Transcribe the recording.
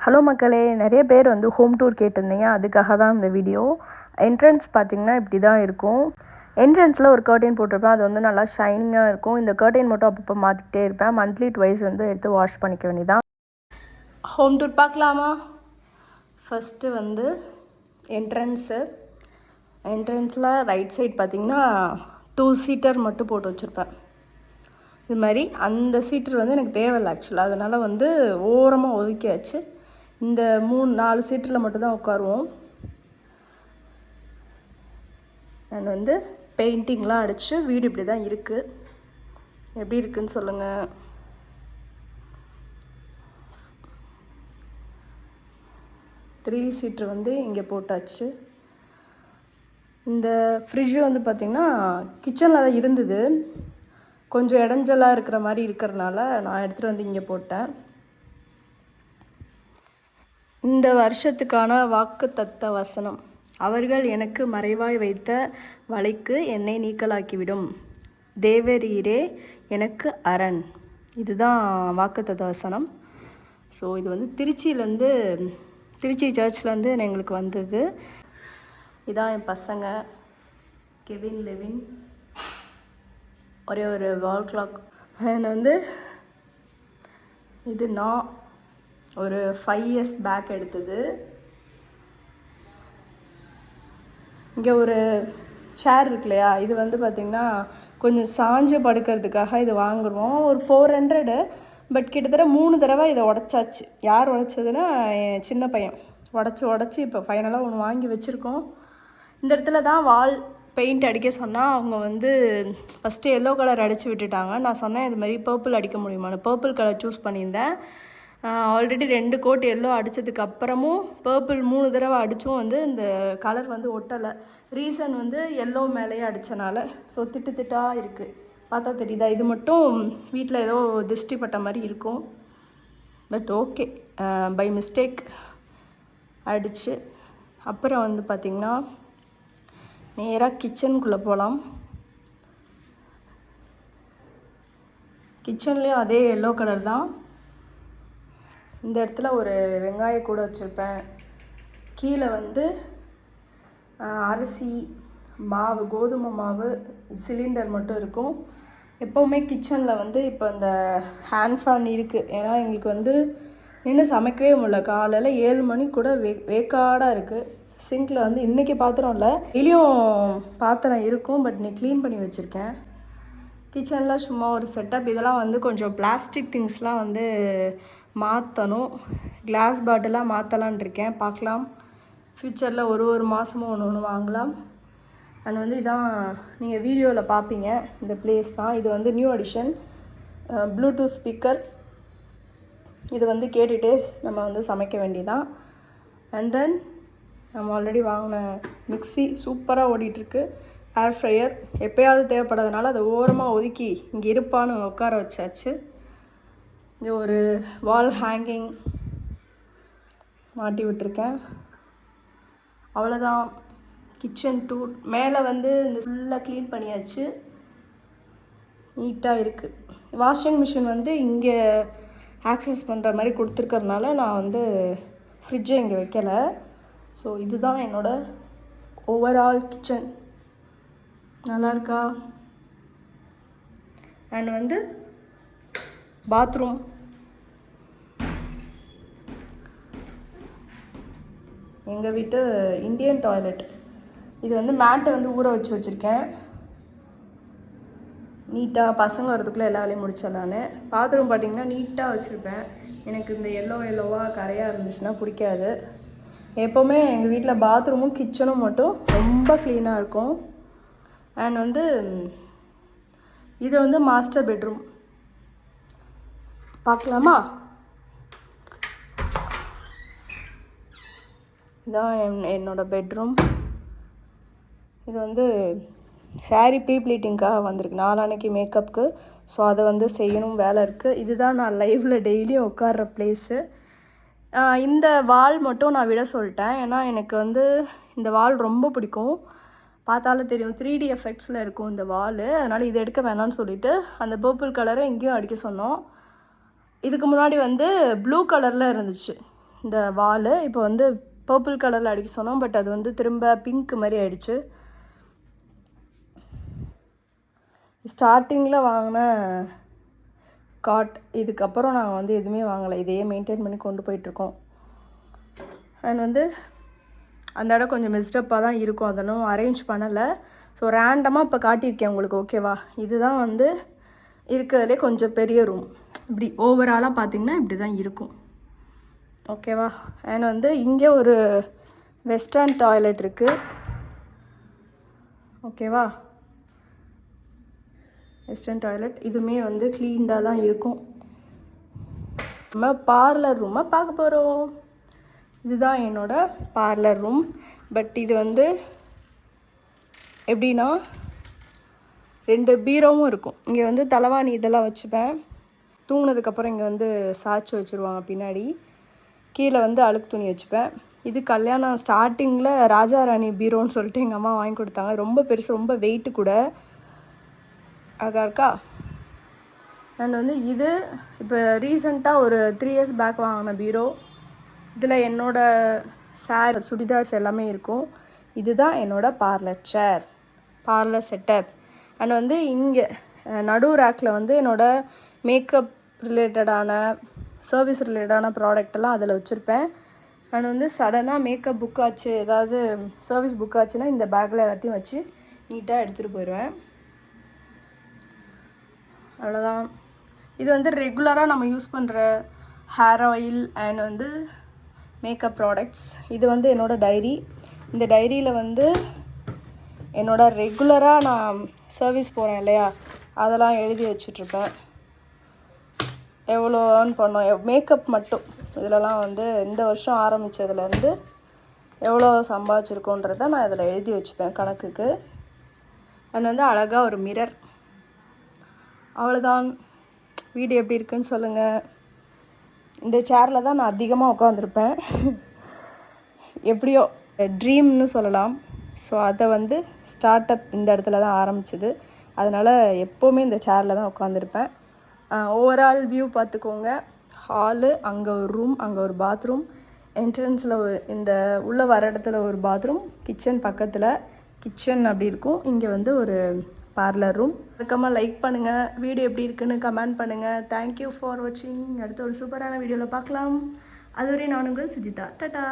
Hello மக்களே, நிறைய பேர் வந்து ஹோம் டூர் கேட்டிருந்தீங்க. அதுக்காக தான் இந்த வீடியோ. என்ட்ரன்ஸ் பார்த்திங்கன்னா இப்படி தான் இருக்கும். என்ட்ரன்ஸில் ஒரு கர்டைன் போட்டிருப்பேன். அது வந்து நல்லா ஷைனிங்காக இருக்கும். இந்த கர்டைன் மட்டும் அப்பப்போ மாற்றிக்கிட்டே இருப்பேன். மந்த்லி ட்வைஸ் வந்து எடுத்து வாஷ் பண்ணிக்க வேண்டியதான். ஹோம் டூர் பார்க்கலாமா? ஃபஸ்ட்டு வந்து என்ட்ரன்ஸில் ரைட் சைட் பார்த்திங்கன்னா 2 சீட்டர் மட்டும் போட்டு வச்சுருப்பேன். இது மாதிரி அந்த சீட்டர் வந்து எனக்கு தேவையில்லை ஆக்சுவலாக. அதனால் வந்து ஓரமாக ஒதுக்கியாச்சு. இந்த 3-4 சீட்டரில் மட்டும்தான் உட்காருவோம். நான் வந்து பெயிண்டிங்லாம் அடித்து வீடு இப்படி தான் இருக்குது. எப்படி இருக்குதுன்னு சொல்லுங்கள். த்ரீ சீட்ரு வந்து இங்கே போட்டாச்சு. இந்த ஃப்ரிட்ஜு வந்து பார்த்திங்கன்னா கிச்சனில் தான் இருந்தது. கொஞ்சம் இடைஞ்சலாக இருக்கிற மாதிரி இருக்கிறதுனால நான் எடுத்துகிட்டு வந்து இங்கே போட்டேன். இந்த வருஷத்துக்கான வாக்குத்தத்த வசனம்: அவர்கள் எனக்கு மறைவாய் வைத்த வலைக்கு என்னை நீக்கலாக்கிவிடும், தேவரீரே எனக்கு அரண். இதுதான் வாக்குத்தத்த வசனம். ஸோ இது வந்து திருச்சி சர்ச்லேருந்து எங்களுக்கு வந்தது. இதான் என் பசங்க கெவின், லெவின். ஒரே ஒரு வால் கிளாக். என்னை வந்து இது நான் ஒரு 5 years பேக் எடுத்தது. இங்கே ஒரு சேர் இருக்கு இல்லையா, இது வந்து பார்த்திங்கன்னா கொஞ்சம் சாஞ்சு படுக்கிறதுக்காக இது வாங்குகிறோம். ஒரு 400. பட் கிட்டத்தட்ட 3 தடவை இதை உடச்சாச்சு. யார் உடைச்சதுன்னா என் சின்ன பையன் உடச்சி இப்போ ஃபைனலாக ஒன்று வாங்கி வச்சுருக்கோம். இந்த இடத்துல தான் வால் பெயிண்ட் அடிக்க சொன்னால் அவங்க வந்து ஃபஸ்ட்டு எல்லோ கலர் அடித்து விட்டுட்டாங்க. நான் சொன்னேன் இது மாதிரி பர்பிள் அடிக்க முடியுமான்னு. பர்பிள் கலர் சூஸ் பண்ணியிருந்தேன். ஆல்ரெடி 2 கோட் எல்லோ அடித்ததுக்கு அப்புறமும் பர்பிள் 3 தடவை அடித்தும் வந்து இந்த கலர் வந்து ஒட்டலை. ரீசன் வந்து எல்லோ மேலேயே அடித்தனால. ஸோ திட்டாக இருக்குது. பார்த்தா தெரியுதா? இது மட்டும் வீட்டில் ஏதோ திருஷ்டி பட்ட மாதிரி இருக்கும். பட் ஓகே, பை மிஸ்டேக் அடிச்சு. அப்புறம் வந்து பார்த்திங்கன்னா நேராக கிச்சனுக்குள்ளே போகலாம். கிச்சன்லேயும் அதே எல்லோ கலர் தான். இந்த இடத்துல ஒரு வெங்காய கூட வச்சுருப்பேன். கீழே வந்து அரிசி மாவு, கோதுமை மாவு, சிலிண்டர் மட்டும் இருக்கும். எப்போவுமே கிச்சனில் வந்து இப்போ இந்த ஹேண்ட் ஃபேன் இருக்குது. ஏன்னா எங்களுக்கு வந்து நின்று சமைக்கவே முடியல. காலையில் 7 மணி கூட வேக்காடாக இருக்குது. சிங்கில் வந்து இன்றைக்கி பாத்திரம் இல்லை, டெய்லியும் பாத்திரம் இருக்கும். பட் நீ க்ளீன் பண்ணி வச்சுருக்கேன். கிச்சனில் சும்மா ஒரு செட்டப். இதெல்லாம் வந்து கொஞ்சம் பிளாஸ்டிக் திங்ஸ்லாம் வந்து மாற்றணும். கிளாஸ் பாட்டிலாக மாற்றலான் இருக்கேன். பார்க்கலாம், ஃப்யூச்சரில் ஒரு மாதமும் ஒன்று வாங்கலாம். அண்ட் வந்து இதான் நீங்கள் வீடியோவில் பார்ப்பீங்க. இந்த பிளேஸ் தான். இது வந்து நியூ அடிஷன் ப்ளூடூத் ஸ்பீக்கர். இது வந்து கேட்டுகிட்டே நம்ம வந்து சமைக்க வேண்டியதான். அண்ட் தென் நம்ம ஆல்ரெடி வாங்கின மிக்ஸி சூப்பராக ஓடிட்டுருக்கு. ஏர் ஃப்ரையர் எப்போயாவது தேவைப்படுறதுனால அதை ஓரமாக ஒதுக்கி இங்கே இருப்பான்னு உட்கார வச்சாச்சு. இங்கே ஒரு வால் ஹேங்கிங் மாட்டி விட்டுருக்கேன். அவ்வளோதான். Kitchen tour. மேலே வந்து இந்த ஃபுல்லாக க்ளீன் பண்ணியாச்சு. நீட்டாக இருக்குது. வாஷிங் மிஷின் வந்து இங்கே ஆக்சஸ் பண்ணுற மாதிரி கொடுத்துருக்கறனால நான் வந்து ஃப்ரிட்ஜை இங்கே வைக்கலை. ஸோ இதுதான் என்னோடய ஓவரால் கிச்சன். நல்லா இருக்கா? அண்ட் வந்து பாத்ரூம். எங்கள் வீட்டு இந்தியன் டாய்லெட். இது வந்து மேட்டை வந்து ஊற வச்சுருக்கேன். நீட்டாக பசங்க வரதுக்குள்ளே எல்லா வேலையும் முடிச்சிடலான்னு. பாத்ரூம் பார்த்திங்கன்னா நீட்டாக வச்சுருப்பேன். எனக்கு இந்த எல்லோவாக கரையாக இருந்துச்சுன்னா பிடிக்காது. எப்போவுமே எங்கள் வீட்டில் பாத்ரூமும் கிச்சனும் மட்டும் ரொம்ப க்ளீனாக இருக்கும். அண்ட் வந்து இது வந்து மாஸ்டர் பெட்ரூம். பார்க்கலாமா? இதான் என்னோடய பெட்ரூம். இது வந்து சாரீ ப்ளீட்டிங்காக வந்திருக்கு, நாளான்னைக்கு மேக்கப்புக்கு. ஸோ அதை வந்து செய்யணும், வேலை இருக்குது. இதுதான் நான் லைவில் டெய்லியும் உட்கார்ற பிளேஸு. இந்த வால் மட்டும் நான் விட சொல்லிட்டேன். ஏன்னா எனக்கு வந்து இந்த வால் ரொம்ப பிடிக்கும். பார்த்தாலும் தெரியும் 3D எஃபெக்ட்ஸில் இருக்கும் இந்த வால். அதனால் இதை எடுக்க வேணான்னு சொல்லிவிட்டு அந்த பர்பிள் கலரை எங்கேயும் அடிக்க சொன்னோம். இதுக்கு முன்னாடி வந்து ப்ளூ கலரில் இருந்துச்சு. இந்த வால் இப்போ வந்து பர்பிள் கலரில் அடிக்க சொன்னோம், பட் அது வந்து திரும்ப பிங்க் மாதிரி ஆயிடுச்சு. ஸ்டார்டிங்கில் வாங்கின காட், இதுக்கப்புறம் நாங்கள் வந்து எதுவுமே வாங்கலை, இதையே மெயின்டைன் பண்ணி கொண்டு போயிட்டுருக்கோம். அண்ட் வந்து அந்த இடம் கொஞ்சம் மிஸ்டப்பாக தான் இருக்கும், அதெல்லாம் அரேஞ்ச் பண்ணலை. ஸோ ரேண்டமாக இப்போ காட்டியிருக்கேன் உங்களுக்கு, ஓகேவா? இதுதான் வந்து இருக்கிறதுலே கொஞ்சம் பெரிய ரூம். இப்படி ஓவராலாக பார்த்திங்கன்னா இப்படி தான் இருக்கும், ஓகேவா? அண்ட் வந்து இங்கே ஒரு வெஸ்டர்ன் டாய்லெட் இருக்குது, ஓகேவா? வெஸ்டர்ன் டாய்லெட் இதுவுமே வந்து க்ளீன்டாக தான் இருக்கும். நம்ம பார்லர் ரூமை பார்க்க போகிறோம். இதுதான் என்னோடய பார்லர் ரூம். பட் இது வந்து எப்படின்னா 2 பீரோவும் இருக்கும். இங்கே வந்து தலைவாணி இதெல்லாம் வச்சுப்பேன். தூங்கினதுக்கப்புறம் இங்கே வந்து சாய்ச்சி வச்சுருவாங்க பின்னாடி. கீழே வந்து அழுக்கு துணி வச்சுப்பேன். இது கல்யாணம் ஸ்டார்டிங்கில் ராஜா ராணி பீரோன்னு சொல்லிட்டு எங்கள் அம்மா வாங்கி கொடுத்தாங்க. ரொம்ப பெருசு, ரொம்ப வெயிட்டு கூட. அழகா இருக்கா? அண்ட் வந்து இது இப்போ ரீசெண்டாக ஒரு 3 years பேக் வாங்கின பீரோ. இதில் என்னோடய சுடிதார்ஸ் எல்லாமே இருக்கும். இதுதான் என்னோடய parlour chair, parlour setup. And வந்து இங்கே நடு ரேக்கில் வந்து என்னோடய மேக்கப் ரிலேட்டடான, சர்வீஸ் ரிலேட்டடான ப்ராடக்டெல்லாம் அதில் வச்சுருப்பேன். அண்ட் வந்து சடனாக மேக்கப் புக் ஆச்சு, ஏதாவது சர்வீஸ் புக் ஆச்சுன்னா இந்த பேக்கில் எல்லாத்தையும் வச்சு நீட்டாக எடுத்துகிட்டு போயிடுவேன். அவ்வளோதான். இது வந்து ரெகுலராக நம்ம யூஸ் பண்ணுற ஹேர் ஆயில் அண்ட் வந்து மேக்கப் ப்ராடக்ட்ஸ். இது வந்து என்னோடய டைரி. இந்த டைரியில் வந்து என்னோடய ரெகுலராக நான் சர்வீஸ் போகிறேன் இல்லையா, அதெல்லாம் எழுதி வச்சிட்ருப்பேன். எவ்வளோ ஏர்ன் பண்ணோம், மேக்கப் மட்டும் இதிலலாம் வந்து இந்த வருஷம் ஆரம்பித்ததுலேருந்து எவ்வளோ சம்பாதிச்சிருக்கோன்றதை நான் இதில் எழுதி வச்சுப்பேன் கணக்குக்கு. அண்ட் வந்து அழகாக ஒரு மிரர். அவ்வளோதான். வீடு எப்படி இருக்குன்னு சொல்லுங்கள். இந்த சேரில் தான் நான் அதிகமாக உட்காந்துருப்பேன். எப்படியோ ட்ரீம்னு சொல்லலாம். ஸோ அதை வந்து ஸ்டார்ட் அப் இந்த இடத்துல தான் ஆரம்பிச்சிது. அதனால் எப்போவுமே இந்த சேரில் தான் உட்காந்துருப்பேன். ஓவரால் வியூ பார்த்துக்கோங்க. ஹாலு, அங்கே ஒரு ரூம், அங்கே ஒரு பாத்ரூம், என்ட்ரன்ஸில் இந்த உள்ளே வர இடத்துல ஒரு பாத்ரூம், கிச்சன் பக்கத்தில் கிச்சன் அப்படி இருக்கும். இங்கே வந்து ஒரு பார்லர் ரூம். மறக்காமல் லைக் பண்ணுங்கள், வீடியோ எப்படி இருக்குன்னு கமெண்ட் பண்ணுங்கள். தேங்க்யூ ஃபார் வாட்சிங். அடுத்த ஒரு சூப்பரான வீடியோவில் பார்க்கலாம். அதுவரை நான் உங்கள் சுஜிதா. டாடா.